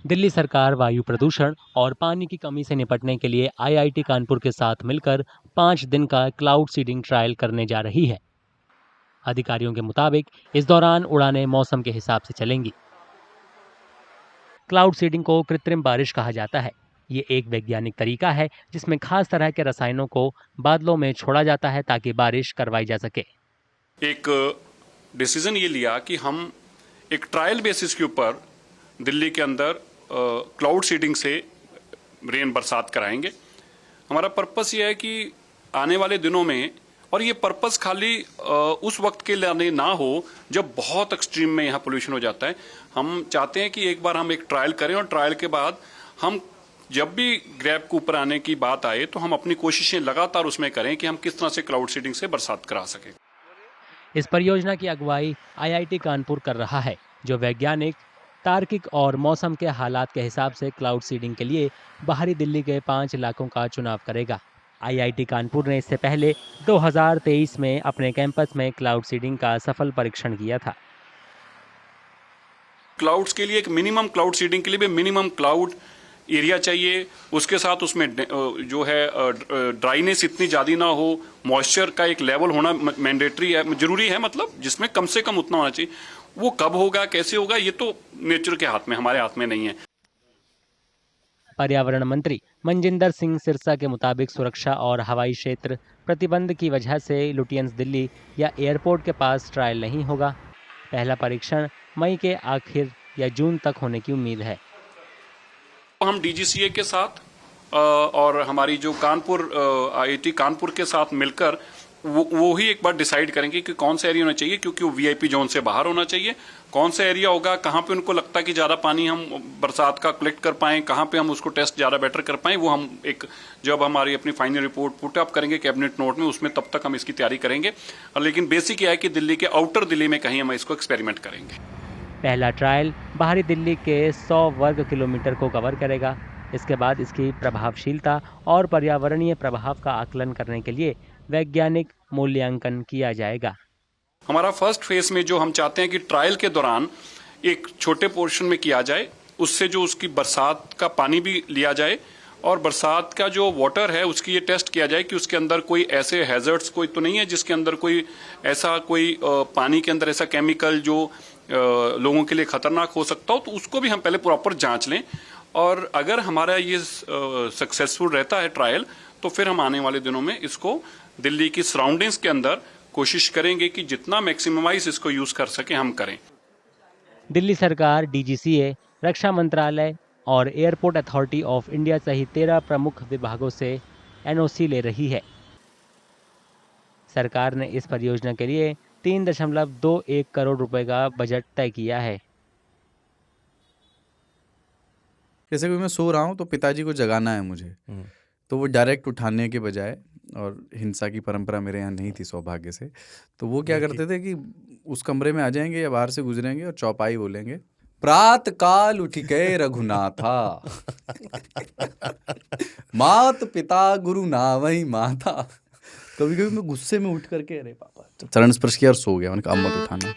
दिल्ली सरकार वायु प्रदूषण और पानी की कमी से निपटने के लिए आईआईटी कानपुर के साथ मिलकर 5 दिन का क्लाउड सीडिंग ट्रायल करने जा रही है। अधिकारियों के मुताबिक इस दौरान उड़ानें मौसम के हिसाब से चलेंगी। क्लाउड सीडिंग को कृत्रिम बारिश कहा जाता है। ये एक वैज्ञानिक तरीका है जिसमें खास तरह के रसायनों को बादलों में छोड़ा जाता है ताकि बारिश करवाई जा सके। एक डिसीजन ये लिया कि हम एक ट्रायल बेसिस के ऊपर दिल्ली के अंदर क्लाउड सीडिंग से रेन बरसात कराएंगे। हमारा पर्पस ये है कि आने वाले दिनों में, और ये पर्पस खाली उस वक्त के लिए ना हो जब बहुत एक्सट्रीम में यहाँ पोल्यूशन हो जाता है। हम चाहते हैं कि एक बार हम एक ट्रायल करें और ट्रायल के बाद हम जब भी ग्रैब के ऊपर आने की बात आए तो हम अपनी कोशिशें लगातार उसमें करें कि हम किस तरह से क्लाउड सीडिंग से बरसात करा सकें। इस परियोजना की अगुवाई आईआईटी कानपुर कर रहा है, जो वैज्ञानिक, तार्किक और मौसम के हालात के हिसाब से क्लाउड सीडिंग के लिए बाहरी दिल्ली के 5 इलाकों का चुनाव करेगा। आईआईटी कानपुर ने इससे पहले 2023 में अपने कैंपस में क्लाउड सीडिंग का सफल परीक्षण किया था। क्लाउड्स के लिए एक मिनिमम क्लाउड सीडिंग के लिए भी मिनिमम क्लाउड एरिया चाहिए। उसके साथ उसमें जो है ड्राइनेस इतनी ज़्यादा ना हो, मॉइस्चर का एक लेवल होना मैंडेटरी है, जरूरी है, मतलब जिसमें कम से कम उतना होना चाहिए। वो कब होगा, कैसे होगा, ये तो नेचर के हाथ में, हमारे हाथ में नहीं है। पर्यावरण मंत्री मनजिंदर सिंह सिरसा के मुताबिक सुरक्षा और हवाई क्षेत्र प्रतिबंध की वजह से लुटियंस दिल्ली या एयरपोर्ट के पास ट्रायल नहीं होगा। पहला परीक्षण मई के आखिर या जून तक होने की उम्मीद है। हम डीजीसीए के साथ और हमारी जो कानपुर आईआईटी कानपुर के साथ मिलकर वो ही एक बार डिसाइड करेंगे कि कौन सा एरिया होना चाहिए, क्योंकि वो वीआईपी जोन से बाहर होना चाहिए। कौन सा एरिया होगा, कहाँ पे उनको लगता है कि ज़्यादा पानी हम बरसात का कलेक्ट कर पाएं, कहाँ पे हम उसको टेस्ट ज़्यादा बेटर कर पाएं, वो हम एक जब हमारी अपनी फाइनल रिपोर्ट पुट अप करेंगे कैबिनेट नोट में, उसमें तब तक हम इसकी तैयारी करेंगे। लेकिन बेसिक यह है कि दिल्ली के आउटर दिल्ली में कहीं हम इसको एक्सपेरिमेंट करेंगे। पहला ट्रायल बाहरी दिल्ली के 100 वर्ग किलोमीटर को कवर करेगा। इसके बाद इसकी प्रभावशीलता और पर्यावरणीय प्रभाव का आकलन करने के लिए वैज्ञानिक मूल्यांकन किया जाएगा। हमारा फर्स्ट फेज में जो हम चाहते हैं कि ट्रायल के दौरान एक छोटे पोर्शन में किया जाए, उससे जो उसकी बरसात का पानी भी लिया जाए और बरसात का जो वाटर है उसकी ये टेस्ट किया जाए कि उसके अंदर कोई ऐसे हैजर्ड्स कोई तो नहीं है जिसके अंदर कोई ऐसा कोई पानी के अंदर ऐसा केमिकल जो लोगों के लिए खतरनाक हो सकता हो, तो उसको भी हम पहले प्रॉपर जांच लें। और अगर हमारा ये सक्सेसफुल रहता है ट्रायल, तो फिर हम आने वाले दिनों में इसको दिल्ली की सराउंडिंग्स के अंदर कोशिश करेंगे कि जितना मैक्सिममाइज इसको यूज कर सके हम करें। दिल्ली सरकार, डीजीसीए, रक्षा मंत्रालय और एयरपोर्ट अथॉरिटी ऑफ इंडिया सहित 13 प्रमुख विभागों से एनओसी ले रही है। सरकार ने इस परियोजना के लिए 3.21 करोड़ रुपए का बजट तय किया है। जैसे कि मैं सो रहा हूँ तो पिताजी को जगाना है मुझे, तो वो डायरेक्ट उठाने के बजाय, और हिंसा की परंपरा मेरे यहाँ नहीं थी सौभाग्य से, तो वो क्या करते थे कि उस कमरे में आ जाएंगे या बाहर से गुजरेंगे और चौपाई बोलेंगे, प्रात काल उठ के रघुनाथा मात पिता गुरु नावही माता। कभी कभी मैं गुस्से में उठ करके अरे पापा, चरण स्पर्श किया और सो गया। मैंने कहा अब मत उठाना।